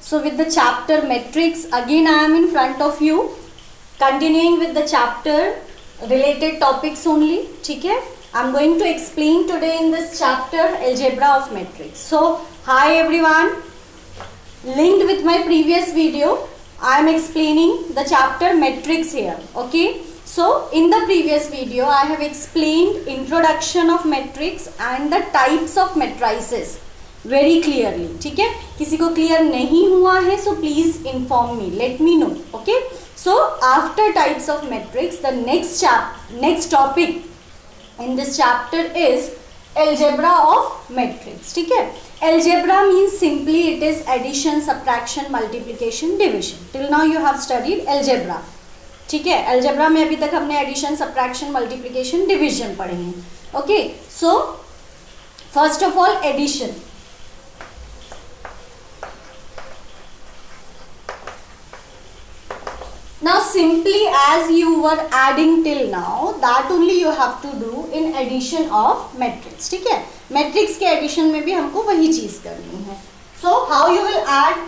So with the chapter matrix, again I am in front of you, continuing with the chapter related topics only. ठीक है, I am going to explain today in this chapter algebra of matrix. So hi everyone, linked with my previous video I am explaining the chapter matrix here. Okay, so in the previous video I have explained introduction of matrix and the types of matrices very clearly. ठीक है, किसी को clear नहीं हुआ है so please inform me, let me know. Okay, so after types of matrix, the next topic in this chapter is algebra of matrix. ठीक है, algebra means simply it is addition, subtraction, multiplication, division. Till now you have studied algebra. ठीक है, algebra में अभी तक हमने addition, subtraction, multiplication, division पढ़े हैं. Okay, so first of all addition. Now simply as you were adding till now, that only you have to do in addition of matrix. ठीक है, matrix के addition में भी हमको वही चीज करनी है. So how you will add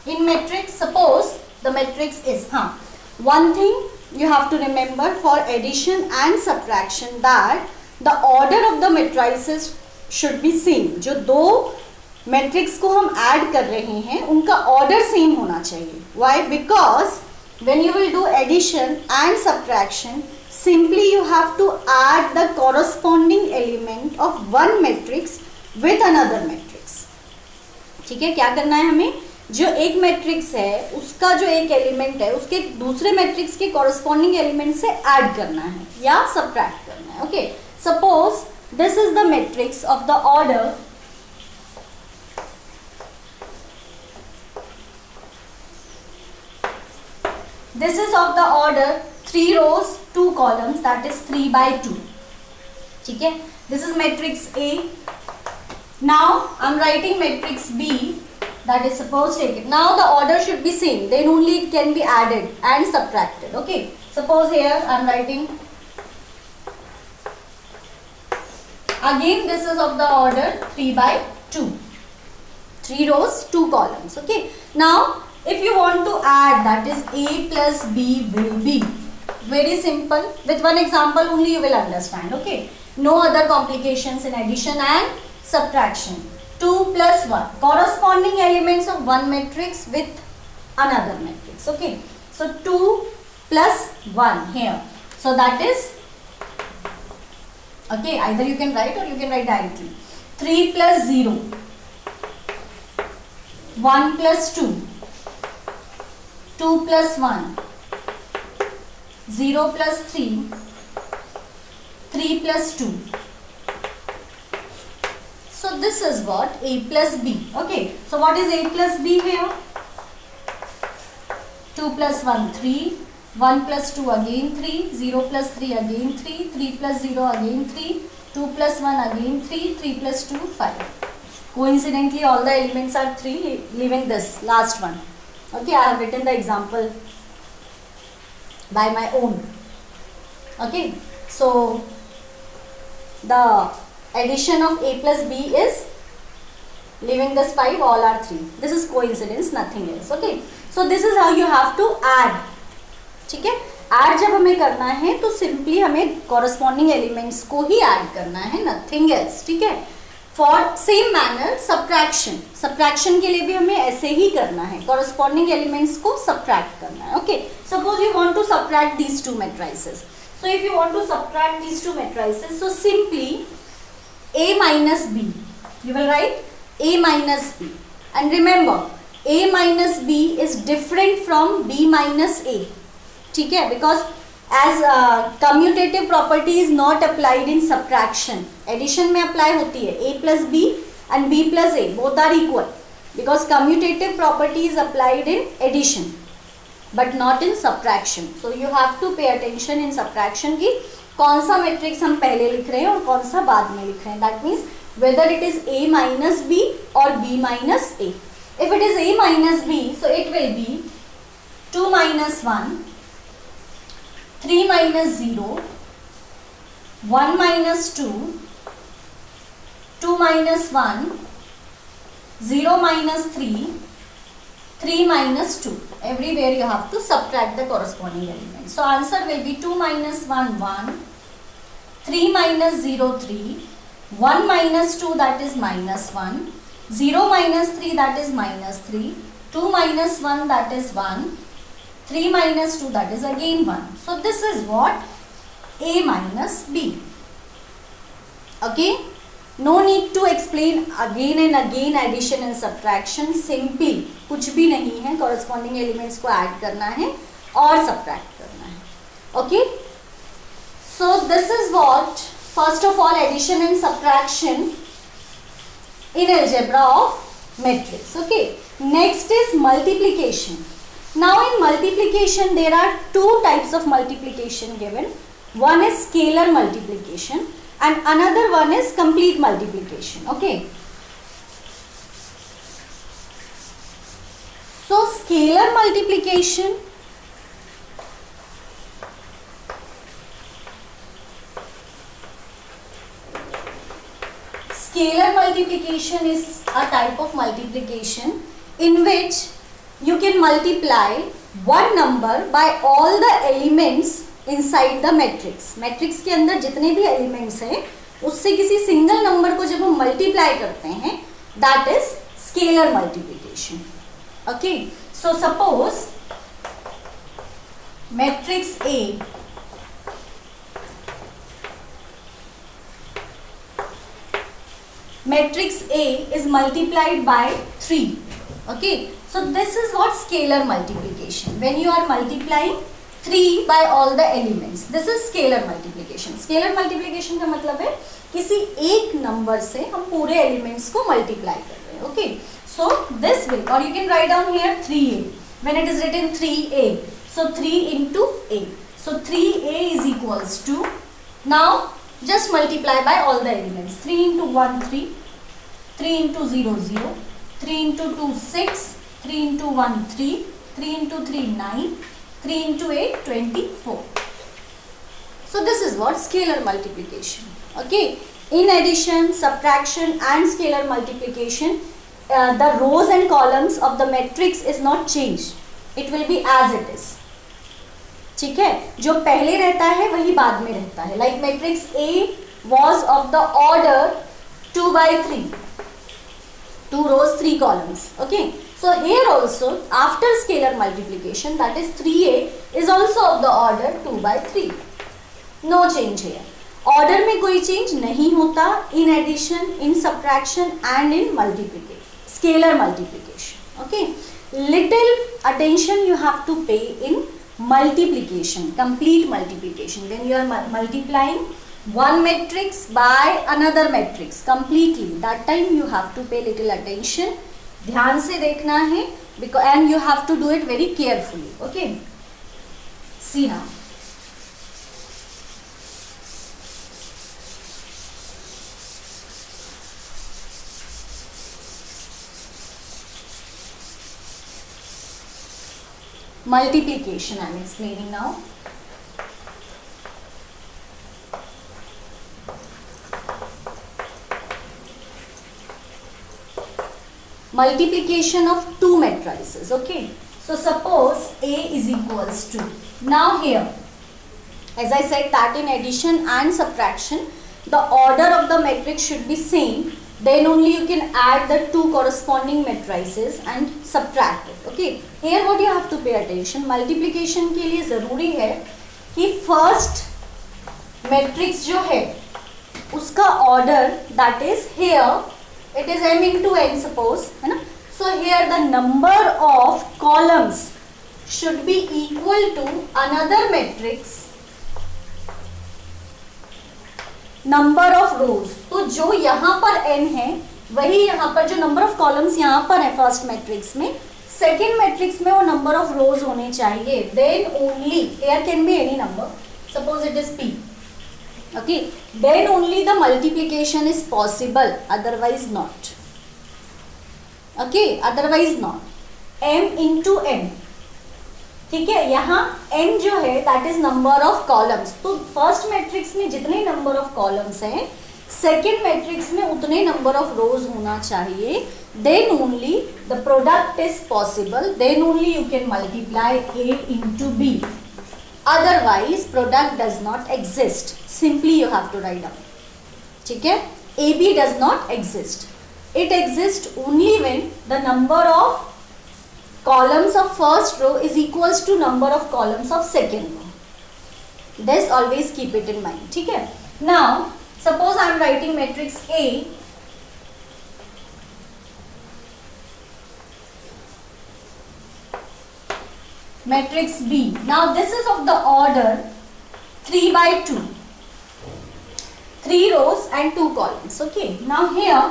in matrix? Suppose the matrix is one thing you have to remember for addition and subtraction, that the order of the matrices should be same. जो दो matrix को हम add कर रहे हैं उनका order same होना चाहिए. Why? Because when you will do addition and subtraction, simply you have to add the corresponding element of one matrix with another matrix. ठीक है, क्या करना है हमें? जो एक मैट्रिक्स है उसका जो एक एलिमेंट है उसके दूसरे मैट्रिक्स के कॉरस्पॉन्डिंग एलिमेंट से ऐड करना है या सब्ट्रैक्ट करना है. Okay, suppose this is the matrix of the order this is of the order 3 rows 2 columns, that is 3 by 2. ठीक है, this is matrix A. Now I am writing matrix B, that is suppose take it. Now the order should be same, then only it can be added and subtracted. Okay, suppose here I am writing again this is of the order 3 by 2, 3 rows 2 columns. Okay, now if you want to add, that is A plus B will be very simple. With one example only you will understand. Okay, no other complications in addition and subtraction. 2 plus 1, corresponding elements of one matrix with another matrix. Okay, so 2 plus 1 here, so that is, okay, either you can write or you can write directly. 3 plus 0, 1 plus 2, 2 plus 1, 0 plus 3, 3 plus 2. So this is what A plus B. Okay, so what is A plus B here? 2 plus 1, 3, 1 plus 2 again 3, 0 plus 3 again 3, 3 plus 0 again 3, 2 plus 1 again 3, 3 plus 2, 5. Coincidentally all the elements are 3, leaving this last one. Okay, I have written the example by my own. Okay, so the addition of A plus B is leaving this 5, all are 3. This is coincidence, nothing else. Okay, so this is how you have to add. ठीक है, add जब हमें करना है तो simply हमें corresponding elements को ही add करना है, nothing else. ठीक है, फॉर सेम मैनर सब्ट्रैक्शन के लिए भी हमें ऐसे ही करना है, कॉरस्पॉन्डिंग एलिमेंट्स को सब्ट्रैक्ट करना है. Okay, suppose you want to subtract these two matrices. So if you want to subtract these two matrices, so simply A minus B, you will write A minus B, and remember A minus B is different from B minus A. ठीक है, because as commutative property is not applied in subtraction. Addition में apply होती है. A plus B and B plus A both are equal, because commutative property is applied in addition but not in subtraction. So you have to pay attention in subtraction की कौन सा matrix हम पहले लिख रहे हैं और कौन सा बाद में लिख रहे हैं. That means whether it is A minus B or B minus A. If it is A minus B, so it will be 2 minus 1, 3 minus 0, 1 minus 2, 2 minus 1, 0 minus 3, 3 minus 2. Everywhere you have to subtract the corresponding element. So answer will be 2 minus 1, 1. 3 minus 0, 3. 1 minus 2, that is minus 1. 0 minus 3, that is minus 3. 2 minus 1, that is 1. 3 minus 2, that is again 1. So this is what? A minus B. Okay? No need to explain again and again addition and subtraction. Simply कुछ भी नहीं है, corresponding elements को add करना है और subtract करना है. Okay? So this is what, first of all, addition and subtraction in algebra of matrix. Okay? Next is multiplication. Now in multiplication there are two types of multiplication given. One is scalar multiplication and another one is complete multiplication. Okay? So scalar multiplication, is a type of multiplication in which you can multiply one number by all the elements inside the matrix. Matrix के अंदर जितने भी elements हैं उससे किसी single number को जब हम मल्टीप्लाई करते हैं, that is scalar multiplication. Okay, so suppose matrix A is multiplied by 3. Okay, so this is what scalar multiplication. When you are multiplying 3 by all the elements, this is scalar multiplication. Scalar multiplication का मतलब है किसी एक number से हम पूरे elements को multiply कर रहे हैं. ओके, सो दिस विल, और you can write down here 3a. When it is written 3a, so 3 into a, so 3a is equals to, now just multiply by all the elements. 3 into 1, 3. 3 into 0, 0. 3 into 2, 6. 3 into 1, 3. 3 into 3, 9. 3 into 8, 24. So this is what scalar multiplication. Okay. In addition, subtraction and scalar multiplication, the rows and columns of the matrix is not changed. It will be as it is. ठीक है, जो पहले रहता है वही बाद में रहता है. Like matrix A was of the order 2 by 3. 2 rows, 3 columns. Okay. So here also after scalar multiplication, that is 3a is also of the order 2 by 3. No change here. Order में कोई change नहीं होता in addition, in subtraction and in multiplication, scalar multiplication. Okay. Little attention you have to pay in multiplication, complete multiplication. When you are multiplying one matrix by another matrix completely, that time you have to pay little attention. ध्यान से देखना है, because and you have to do it very carefully. Okay, see now. Multiplication I am explaining now. Multiplication of two matrices. Okay, so suppose A is equals to, now here as I said that in addition and subtraction the order of the matrix should be same, then only you can add the two corresponding matrices and subtract it. Okay, here what you have to pay attention, multiplication के लिए ज़रूरी है कि first matrix जो है उसका order, that is here it is m into n suppose, है ना. So here the number of columns should be equal to another matrix number of rows. तो जो यहाँ पर n है वही यहाँ पर जो number of columns यहाँ पर है first matrix में, second matrix में वो number of rows होने चाहिए. Then only, here can be any number, suppose it is p. Okay, then only the multiplication is possible, otherwise not. Okay, otherwise not. m into n. ठीक है, यहाँ n जो है that is number of columns. तो first matrix में जितने number of columns हैं, second matrix में उतने नंबर ऑफ रोज होना चाहिए, then only the product is possible, then only you can multiply A into B. Otherwise product does not exist. Simply you have to write down. ठीक है, AB does not exist. It exists only when the number of columns of first row is equals to number of columns of second row. This always keep it in mind. ठीक है. Now suppose I am writing matrix A. Matrix B. Now this is of the order 3 by 2. 3 rows and 2 columns. Okay. Now here,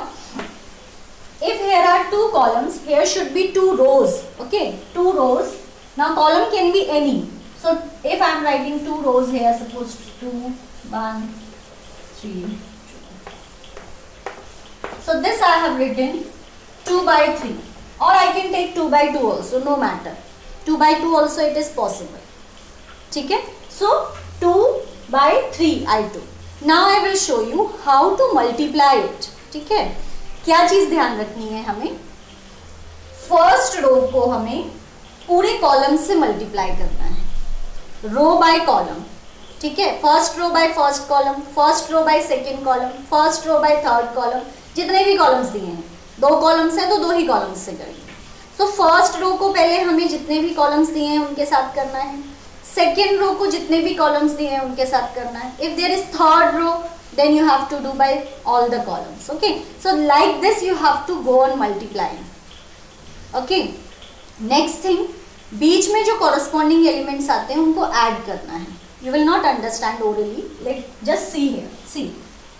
if here are 2 columns, here should be 2 rows. Okay. 2 rows. Now column can be any. So if I am writing 2 rows here, suppose 2, 1, 3. So this I have written 2 by 3. Or I can take 2 by 2 also. No matter. 2 by 2 also it is possible. ठीक है. So 2 by 3 I took. Now I will show you how to multiply it. ठीक है. क्या चीज ध्यान रखनी है हमें, फर्स्ट रो को हमें पूरे कॉलम से मल्टीप्लाई करना है, रो बाय कॉलम. ठीक है. First row by first column, first row by second column, first row by third column. जितने भी कॉलम्स दिए हैं, 2 कॉलम्स हैं तो 2 ही कॉलम्स से करेंगे. सो फर्स्ट रो को पहले हमें जितने भी कॉलम्स दिए हैं उनके साथ करना है, सेकेंड रो को जितने भी कॉलम्स दिए हैं उनके साथ करना है. If there is third row, then you have to do by all the columns. Okay, so like this you have to go on multiplying. Okay, next thing, बीच में जो corresponding elements आते हैं उनको add करना है. You will not understand orally. Let just see here. See,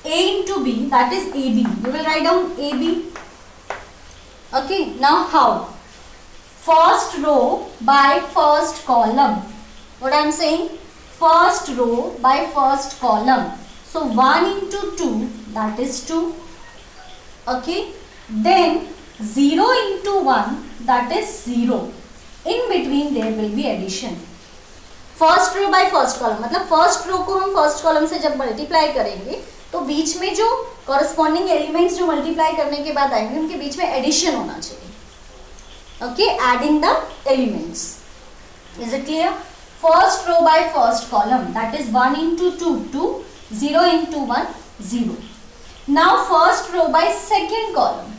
A into B, that is AB. You will write down AB. Okay, now how? First row by first column. What I am saying? First row by first column. So 1 into 2, that is 2. Okay. Then 0 into 1, that is 0. In between there will be addition. First row by first column, मतलब first row को हम first column से जब multiply करेंगे तो बीच में जो corresponding elements जो multiply करने के बाद आएंगे उनके बीच में addition होना चाहिए. Okay, adding the elements. Is it clear? First row by first column, that is 1 into 2, 2. 0 into 1, 0. Now first row by second column.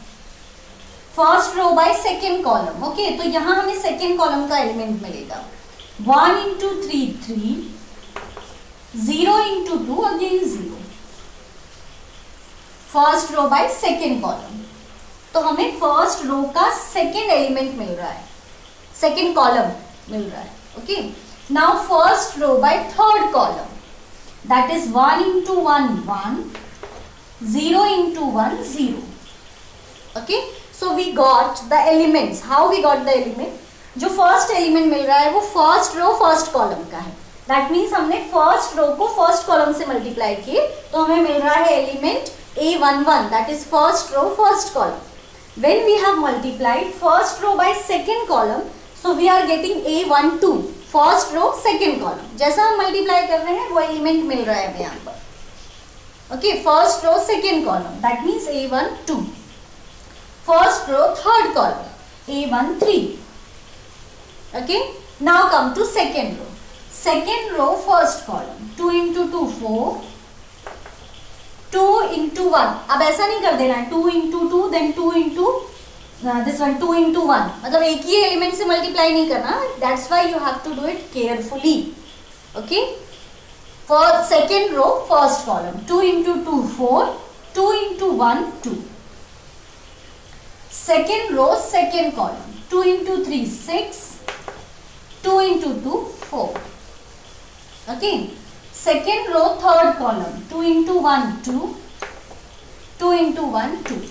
First row by second column. Okay, तो यहाँ हमें second column का element मिलेगा. 1 into 3, 3. 0 into 2, again 0. First row by second column. तो हमें first row का second element मिल रहा है, second column मिल रहा है. Okay. Now first row by third column. That is 1 into 1, 1, 0 into 1, 0. Okay. So we got the elements. How we got the element? जो first element मिल रहा है वो first row first column का है. That means हमने first row को first column से multiply किए तो हमें मिल रहा है element A11. That is first row first column. When we have multiplied first row by second column, so we are getting A12. First row second column. जैसा हम multiply कर रहे हैं वो एलिमेंट मिल रहा है हमें यहाँ पर. Okay, first row second column, that means A12. First row third column A13. Okay, now come to second row. Second row first column 2 into 2, 4. 2 into 1. अब ऐसा नहीं कर देना है 2 into 2 then 2 into this one 2 into 1. मतलब एक ही element से multiply नहीं करना. That's why you have to do it carefully. Okay. For second row, first column 2 into 2, 4. 2 into 1, 2. Second row, second column 2 into 3, 6. 2 into 2, 4. Okay. Second row, third column 2 into 1, 2. 2 into 1, 2.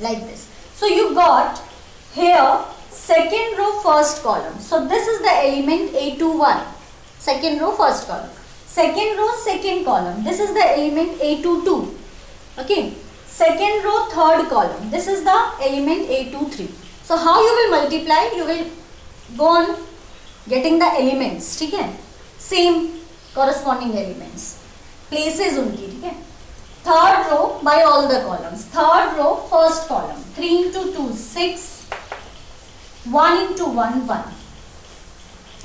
Like this. So you got here second row first column. So this is the element A21. Second row first column. Second row second column. This is the element A22. Okay. Second row third column. This is the element A23. So how you will multiply? You will go on getting the elements. ठीक है. Same corresponding elements. Places उनकी. ठीक है. Third row by all the columns. Third row, first column. 3 into 2, 6. 1 into 1, 1.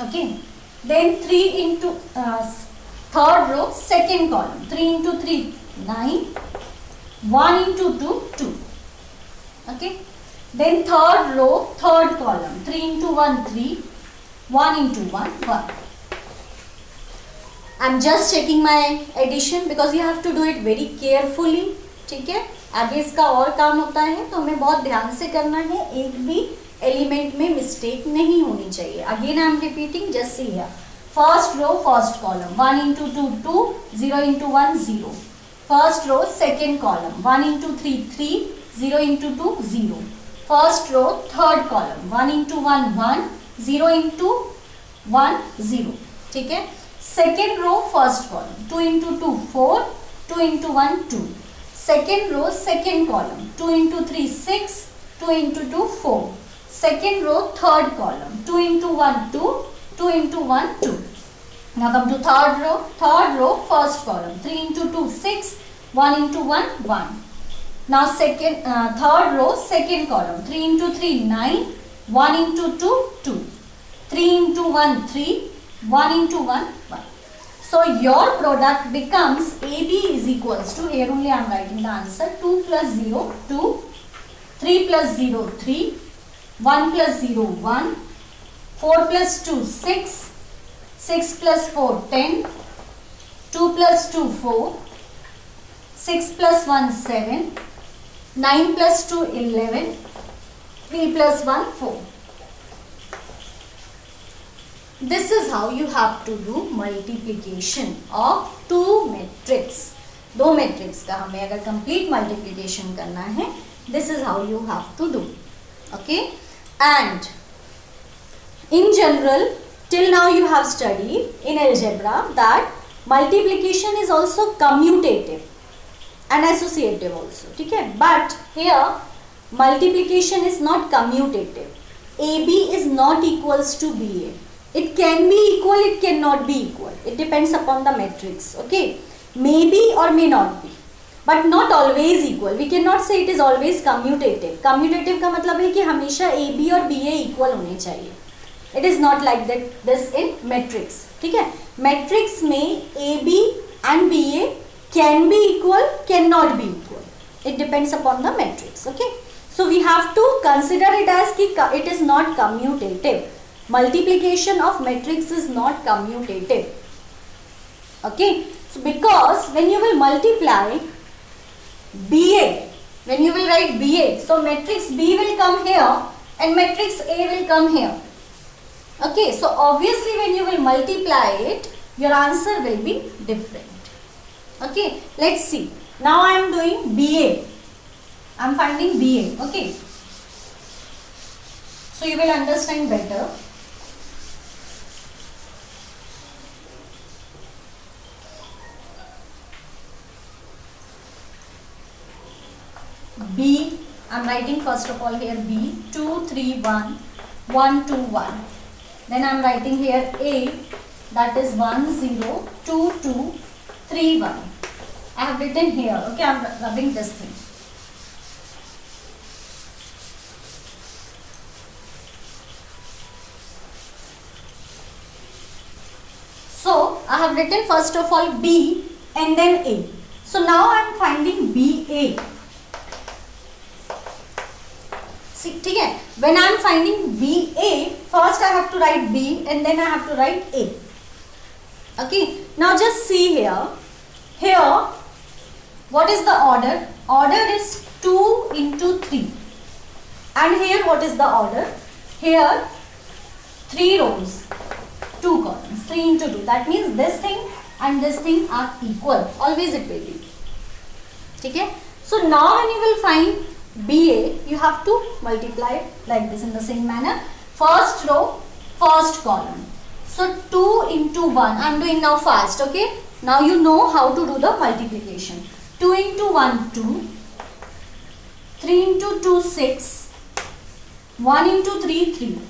Okay. Then 3 into third row, second column. 3 into 3, 9. 1 into 2, 2. Okay. Then third row, third column. 3 into 1, 3. 1 into 1, 1. I'm just checking my addition because you have to do it very carefully. ठीक है, आगे इसका और काम होता है तो हमें बहुत ध्यान से करना है, एक भी एलिमेंट में मिस्टेक नहीं होनी चाहिए. Again I am repeating, just see here. First row, first column. 1 into 2, 2. 0 into 1, 0. First row, second column. 1 into 3, 3. 0 into 2, 0. First row, third column. 1 into 1, 1. 0 into 1, 0. ठीक है. Second row, first column. 2 into 2, 4. 2 into 1, 2. Second row, second column. 2 into 3, 6. 2 into 2, 4. Second row, third column. 2 into 1, 2. 2 into 1, 2. Now come to third row. Third row, first column. 3 into 2, 6. 1 into 1, 1. Now third row, second column. 3 into 3, 9. 1 into 2, 2. 3 into 1, 3. 1 into 1, 1. So your product becomes AB is equals to, here only I am writing the answer, 2 plus 0, 2, 3 plus 0, 3, 1 plus 0, 1, 4 plus 2, 6, 6 plus 4, 10, 2 plus 2, 4, 6 plus 1, 7, 9 plus 2, 11, 3 plus 1, 4. This is how you have to do multiplication of two matrix. दो matrix का हमें अगर complete multiplication करना है, this is how you have to do. Okay? And in general, till now you have studied in algebra that multiplication is also commutative and associative also. ठीक है? But here multiplication is not commutative. AB is not equals to BA. It can be equal, it cannot be equal. It depends upon the matrix. Okay, maybe or may not be, but not always equal. We cannot say it is always commutative. Commutative का मतलब है कि हमेशा AB और BA equal होने चाहिए. It is not like that. This in matrix. ठीक है? Matrix में AB and BA can be equal, cannot be equal. It depends upon the matrix. Okay, so we have to consider it as कि it is not commutative. Multiplication of matrix is not commutative. Okay, so because when you will multiply BA, when you will write BA, so matrix B will come here and matrix A will come here. Okay, so obviously when you will multiply it, your answer will be different. Okay, let's see. Now I am doing BA. I am finding BA. Okay, so you will understand better. B, I am writing first of all here B, 2, 3, 1, 1, 2, 1. Then I am writing here A, that is 1, 0, 2, 2, 3, 1. I have written here, okay, I am rubbing this thing. So, I have written first of all B and then A. So, now I am finding BA. See, ठीक है? When I am finding BA, first I have to write B and then I have to write A. Okay. Now just see here. Here, what is the order? Order is 2 into 3. And here what is the order? Here 3 rows, 2 columns, 3 into 2. That means this thing and this thing are equal. Always it will be. Okay? So now when you will find BA, you have to multiply it like this in the same manner. First row, first column. So 2 into 1. I am doing now fast. Okay? Now you know how to do the multiplication. 2 into 1, 2. 3 into 2, 6. 1 into 3, 3.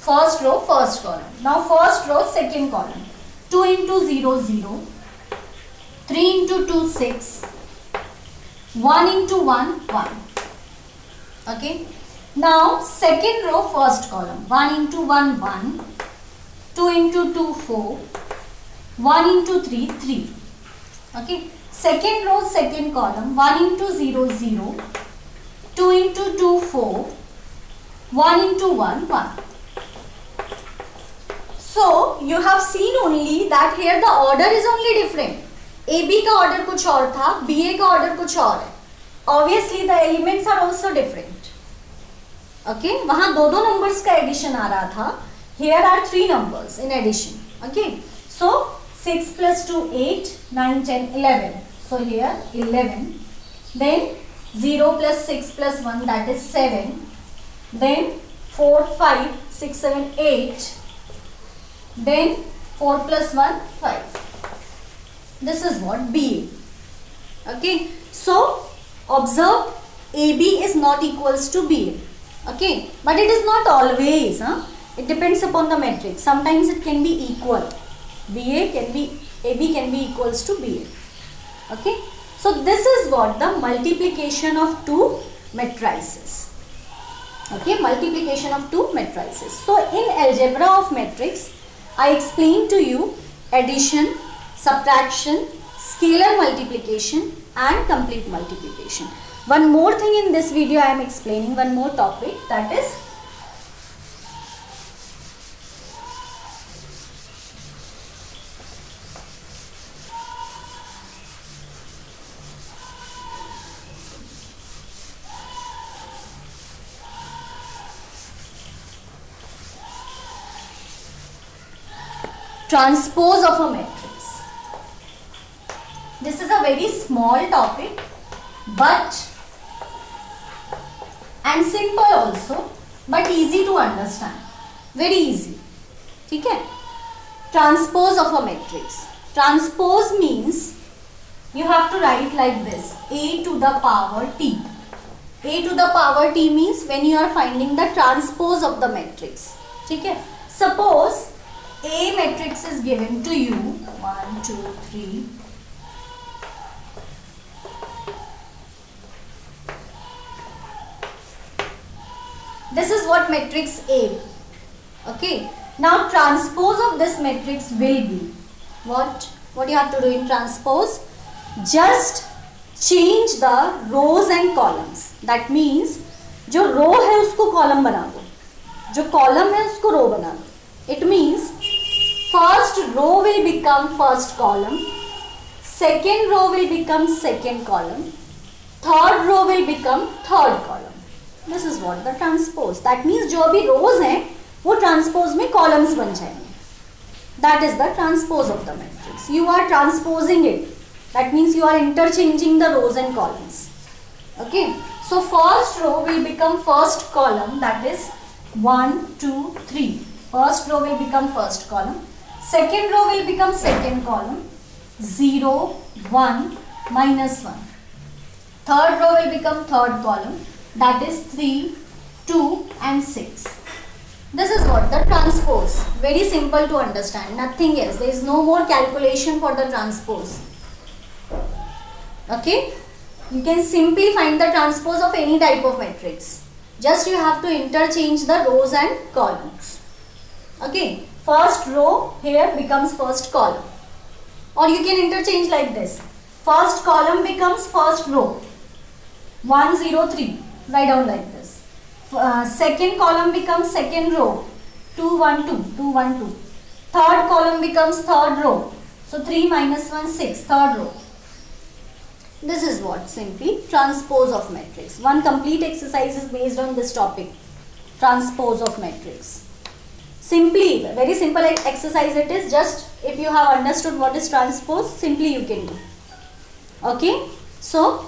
First row, first column. Now first row, second column. 2 into 0, 0. 3 into 2 6, 1 into 1 1. Okay, now second row first column, 1 into 1 1, 2 into 2 4, 1 into 3 3. Okay, second row second column, 1 into 0 0, 2 into 2 4, 1 into 1 1. So you have seen only that here the order is only different. AB का order कुछ और था, BA का order कुछ और है. Obviously the elements are also different. Okay, वहाँ दो numbers का addition आ रहा था. Here are 3 numbers in addition. Okay, so 6 plus 2 8, 9 10 11. So here 11. Then 0 plus 6 plus 1, that is 7. Then 4 5 6 7 8. Then 4 plus 1 5. This is what BA. Okay, so observe AB is not equals to BA. Okay, but it is not always. It depends upon the matrix. Sometimes it can be equal. AB can be equals to BA. Okay, so this is what the multiplication of two matrices. Okay, multiplication of two matrices. So in algebra of matrix, I explained to you addition, subtraction, scalar multiplication and complete multiplication. One more thing in this video I am explaining, one more topic, that is transpose of a matrix. This is a very small topic but and simple also, but easy to understand, very easy. ठीक है, transpose of a matrix. Transpose means you have to write like this, a to the power t. A to the power t means when you are finding the transpose of the matrix. ठीक है, suppose A matrix is given to you 1 2 3. This is what matrix A. Okay, now transpose of this matrix will be what you have to do in transpose? Just change the rows and columns. That means जो row है उसको column बना दो, जो column है उसको row बना दो. It means first row will become first column, second row will become second column, third row will become third column. This is what the transpose. That means जो अभी rows हैं वो transpose में columns बन जाएंगे. That is the transpose of the matrix. You are transposing it. That means you are interchanging the rows and columns. Okay. So first row will become first column. That is 1 2 3. First row will become first column. Second row will become second column. 0 1 minus 1. Third row will become third column. That is 3 2 and 6. This is what the transpose. Very simple to understand. Nothing else. There is no more calculation for the transpose. Okay. You can simply find the transpose of any type of matrix. Just you have to interchange the rows and columns. Okay. First row here becomes first column. Or you can interchange like this. First column becomes first row. 1 0 3. Write down like this. Second column becomes second row. 2 1 2. 2 1 2. Third column becomes third row. So 3 minus 1 6. Third row. This is what simply transpose of matrix. One complete exercise is based on this topic. Transpose of matrix. Simply, very simple exercise it is. Just if you have understood what is transpose, simply you can do. Okay. So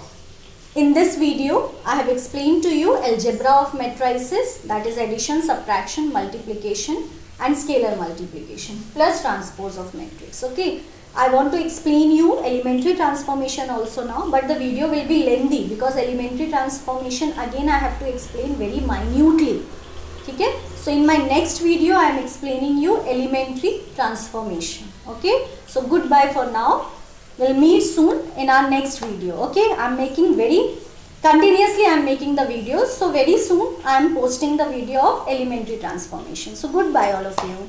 in this video, I have explained to you algebra of matrices, that is addition, subtraction, multiplication and scalar multiplication plus transpose of matrix. Okay. I want to explain you elementary transformation also now, but the video will be lengthy because elementary transformation again I have to explain very minutely. Okay. So in my next video, I am explaining you elementary transformation. Okay. So goodbye for now. We'll meet soon in our next video. Okay, I'm making continuously I'm making the videos. So very soon I'm posting the video of elementary transformation. So goodbye all of you.